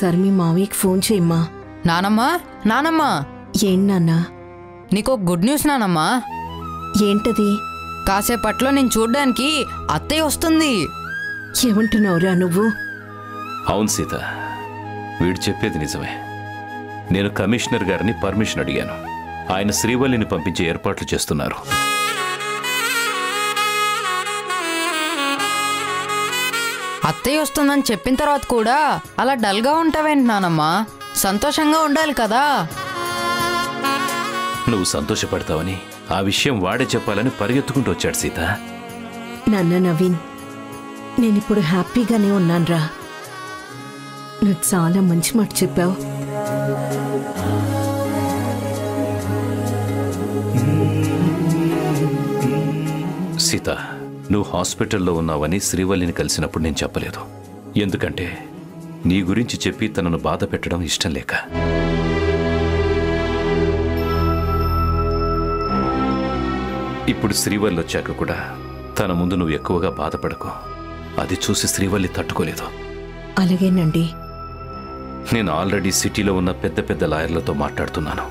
ఒకసారి మీ మావయ్యకి ఫోన్ చేయమ్మా. నానమ్మా నానమ్మా. ఏంటి నాన్నా? నీకో గుడ్ న్యూస్ నానమ్మా. ఏంటది? కాసేపట్లో నేను చూడ్డానికి అత్తయ్య వస్తుంది. ఏమంటున్నావురా నువ్వు? అవును సీత, వీడు చెప్పేది నిజమే. నేను కమిషనర్ గారిని పర్మిషన్ అడిగాను. ఆయన శ్రీవల్లిని పంపించే ఏర్పాట్లు చేస్తున్నారు. అత్తయ్య వస్తుందని చెప్పిన తర్వాత కూడా అలా డల్గా ఉంటావేంటి నానమ్మా? సంతోషంగా ఉండాలి కదా. నువ్వు సంతోషపడతావని ఆ విషయం వాడే చెప్పాలని పరిగెత్తుకుంటూ వచ్చాడు సీత. నాన్న నవీన్, నేనిప్పుడు హ్యాపీగానే ఉన్నానురా. నువ్వు చాలా మంచి మాట చెప్పావు. సీత, నువ్వు హాస్పిటల్లో ఉన్నావని శ్రీవల్లిని కలిసినప్పుడు నేను చెప్పలేదు. ఎందుకంటే నీ గురించి చెప్పి తనను బాధ పెట్టడం ఇష్టం లేక. ఇప్పుడు శ్రీవల్లి వచ్చాక కూడా తన ముందు నువ్వు ఎక్కువగా బాధపడకు. అది చూసి శ్రీవల్లి తట్టుకోలేదు. అలాగేనండి. నేను ఆల్రెడీ సిటీలో ఉన్న పెద్ద పెద్ద లాయర్లతో మాట్లాడుతున్నాను.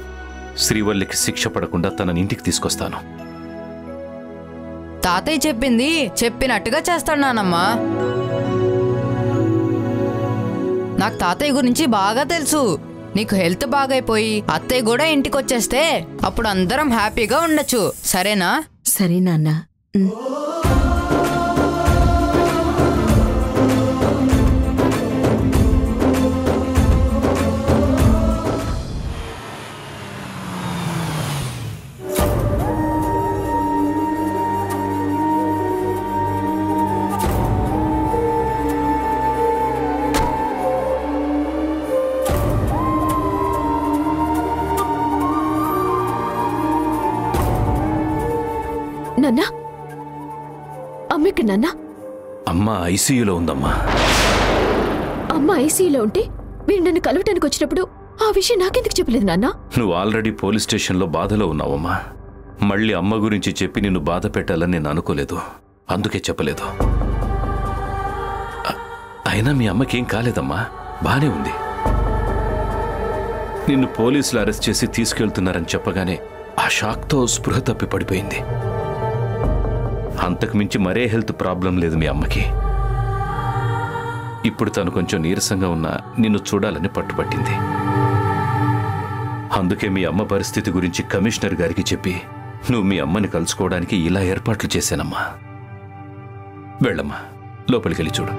శ్రీవల్లికి శిక్ష పడకుండా తనని ఇంటికి తీసుకొస్తాను. తాతయ్య చెప్పింది చెప్పినట్టుగా చేస్తాడు నానమ్మా. నాకు తాతయ్య గురించి బాగా తెలుసు. నీకు హెల్త్ బాగైపోయి అత్తయ్య కూడా ఇంటికి వచ్చేస్తే అప్పుడు అందరం హ్యాపీగా ఉండొచ్చు. సరేనా? సరే నాన్న. నాన్నా, అమ్మకి నాన్నా. అమ్మ ఐసీయూలో ఉందమ్మా. అమ్మ ఐసీయూలో ఉంటే వీడు నన్ను కలవటానికి వచ్చినప్పుడు ఆ విషయం నాకెందుకు చెప్పలేదు నాన్నా? నువ్వు ఆల్రెడీ పోలీస్ స్టేషన్లో బాధలో ఉన్నావమ్మా. మళ్ళీ అమ్మ గురించి చెప్పి నిన్ను బాధ పెట్టాలని నేను అనుకోలేదు. అందుకే చెప్పలేదు. అయినా మీ అమ్మకేం కాలేదమ్మా, బానే ఉంది. నిన్ను పోలీసులు అరెస్ట్ చేసి తీసుకెళ్తున్నారని చెప్పగానే ఆ షాక్తో స్పృహ తప్పి పడిపోయింది. అంతకు మించి మరే హెల్త్ ప్రాబ్లం లేదు మీ అమ్మకి. ఇప్పుడు తను కొంచెం నీరసంగా ఉన్నా నిన్ను చూడాలని పట్టుపట్టింది. అందుకే మీ అమ్మ పరిస్థితి గురించి కమిషనర్ గారికి చెప్పి నువ్వు మీ అమ్మని కలుసుకోవడానికి ఇలా ఏర్పాట్లు చేశానమ్మా. వెళ్ళమ్మా, లోపలికెళ్ళి చూడు.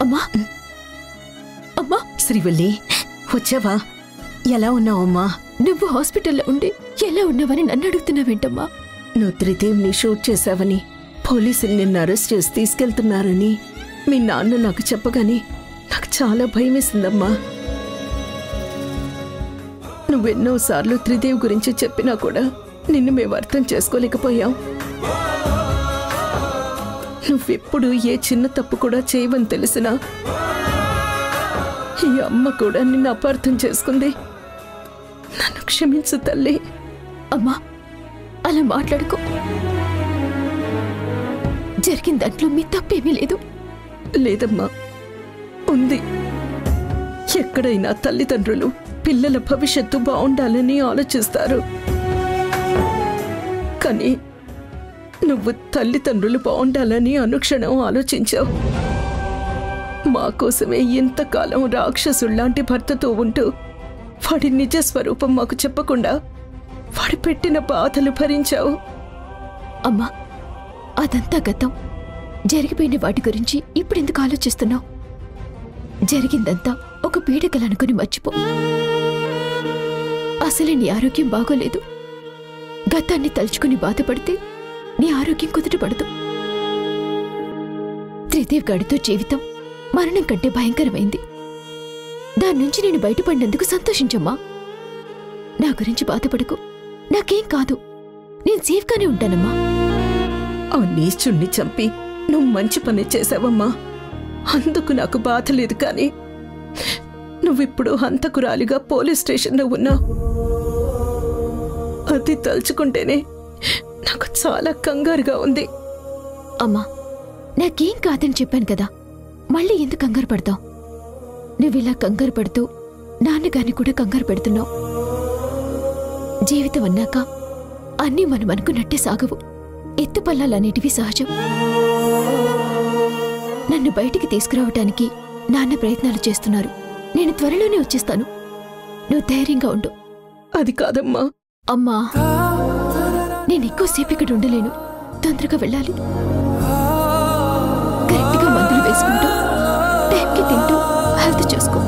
అమ్మా, అమ్మా. శ్రీవల్లి, వచ్చావా? ఎలా ఉన్నావమ్మా? నువ్వు హాస్పిటల్లో ఉండి ఎలా ఉన్నావని నన్ను అడుగుతున్నావేంటమ్మా? నువ్వు త్రిదేవ్ని షూట్ చేశావని, పోలీసులు నిన్ను అరెస్ట్ చేసి తీసుకెళ్తున్నారని మీ నాన్న నాకు చెప్పగానే నాకు చాలా భయం వేసిందమ్మా. నువ్వెన్నోసార్లు త్రిదేవ్ గురించి చెప్పినా కూడా నిన్ను మేము అర్థం చేసుకోలేకపోయాం. నువ్వెప్పుడు ఏ చిన్న తప్పు కూడా చేయవని తెలిసినా ఈ అమ్మ కూడా నిన్ను అపార్థం చేసుకుంది. నన్ను క్షమించు తల్లి. అమ్మా, అలా మాట్లాడుకో. జరిగిన దాంట్లో మీ తప్పేమీ లేదు. లేదమ్మా, ఉంది. ఎక్కడైనా తల్లిదండ్రులు పిల్లల భవిష్యత్తు బాగుండాలని ఆలోచిస్తారు. కానీ నువ్వు తల్లిదండ్రులు బాగుండాలని అనుక్షణం ఆలోచించావు. మా కోసమే ఇంతకాలం రాక్షసుల్లాంటి భర్తతో ఉంటూ వాడి నిజ స్వరూపం మాకు చెప్పకుండా వాడు పెట్టిన బాధలు భరించావు. అమ్మా, అదంతా గతం. జరిగిపోయిన వాటి గురించి ఇప్పుడెందుకు ఆలోచిస్తున్నావు? జరిగిందంతా ఒక పీడకలనుకుని మర్చిపో. అసలే నీ ఆరోగ్యం బాగోలేదు. గతాన్ని తలుచుకుని బాధపడితే నీ ఆరోగ్యం కుదుటపడదు. త్రిదేవ్ గాడితో జీవితం మరణం కంటే భయంకరమైంది. దాని నుంచి నేను బయటపడినందుకు సంతోషించమ్మా. నా గురించి బాధపడకు. నాకేం కాదు. నేను సేఫ్గానే ఉంటానమ్మా. ఆ నీచుణ్ణి చంపి నువ్వు మంచి పని చేశావమ్మా. అందుకు నాకు బాధ లేదు. కానీ నువ్విప్పుడు హంతకురాలిగా పోలీస్ స్టేషన్లో ఉన్నావు. అది తలుచుకుంటేనే నాకు చాలా కంగారుగా ఉంది. అమ్మా, నాకేం కాదని చెప్పాను కదా, మళ్ళీ ఎందుకు కంగారు పడతావు? నువ్విలా కంగారు పడుతూ నాన్నగారిని కూడా కంగారు పెడుతున్నావు. జీవితం అన్నాక అన్నీ మనం అనుకున్నట్టే సాగవు. ఎత్తుపల్లాలనేటివి సహజం. నన్ను బయటికి తీసుకురావటానికి నాన్న ప్రయత్నాలు చేస్తున్నారు. నేను త్వరలోనే వచ్చేస్తాను. నువ్వు ధైర్యంగా ఉండు. అది కాదమ్మా. అమ్మా, నేను ఎక్కువసేపు ఇక్కడ ఉండలేను. తొందరగా వెళ్ళాలి. కరెక్ట్గా మందులు వేసుకుంటూ టైంకి తింటూ హెల్త్ చూసుకో.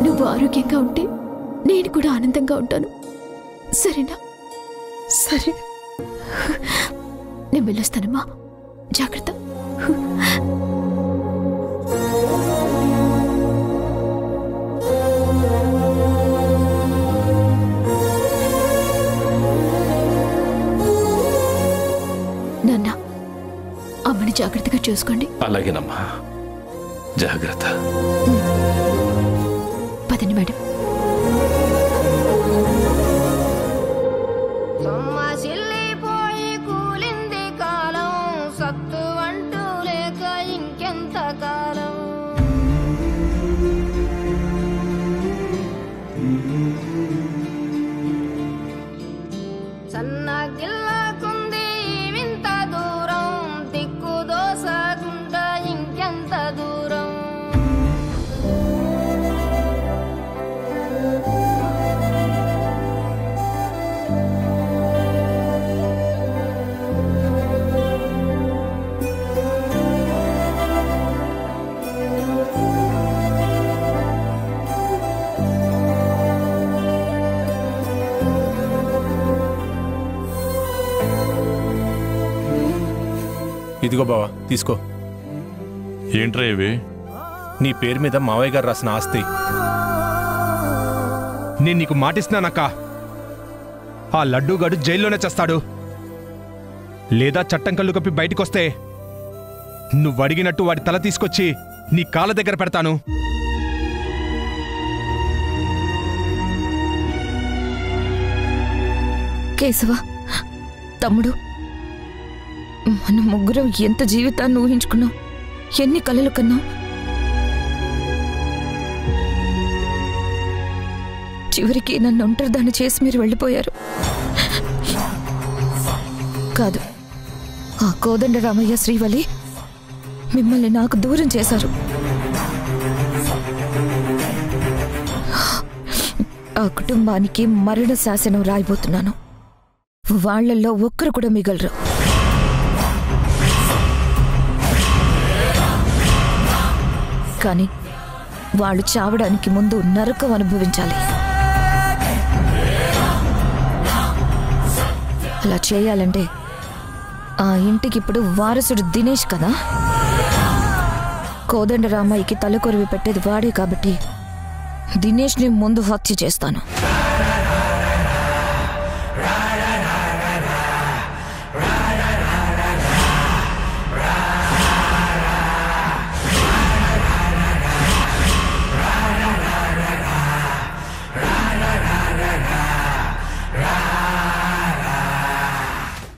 నువ్వు ఆరోగ్యంగా ఉంటే నేను కూడా ఆనందంగా ఉంటాను. సరేనా? సరే. నేను వెళ్ళొస్తానమ్మా. జాగ్రత్త. నాన్న, అమ్మని జాగ్రత్తగా చూసుకోండి. అలాగేనమ్మా, జాగ్రత్త. పదండి మేడం. ఇదిగో బావా, తీసుకో. ఏంట్రా ఇవి? నీ పేరు మీద మావయ్య గారు రాసిన ఆస్తి. నేను నీకు మాటిస్తున్నానక్క, ఆ లడ్డూగాడు జైల్లోనే చేస్తాడు. లేదా చట్టం కళ్ళు కప్పి బయటికొస్తే నువ్వు అడిగినట్టు వాడి తల తీసుకొచ్చి నీ కాళ్ళ దగ్గర పెడతాను. కేశవ తమ్ముడు, మన ముగ్గురం ఎంత జీవితాన్ని ఊహించుకున్నాం, ఎన్ని కలలు కన్నాం. చివరికి నన్ను ఒంటరిదాన్ని చేసి మీరు వెళ్ళిపోయారు. కాదు, ఆ కోదండరామయ్య శ్రీవల్లి మిమ్మల్ని నాకు దూరం చేశారు. ఆ కుటుంబానికి మరణ శాసనం రాయబోతున్నాను. వాళ్లలో ఒక్కరు కూడా మిగలరు. కానీ వాళ్ళు చావడానికి ముందు నరకం అనుభవించాలి. అలా చేయాలంటే ఆ ఇంటికి ఇప్పుడు వారసుడు దినేష్ కదా. కోదండరామయ్యకి తలకొరివి పెట్టేది వాడే కాబట్టి దినేష్ని ముందు హత్య చేస్తాను.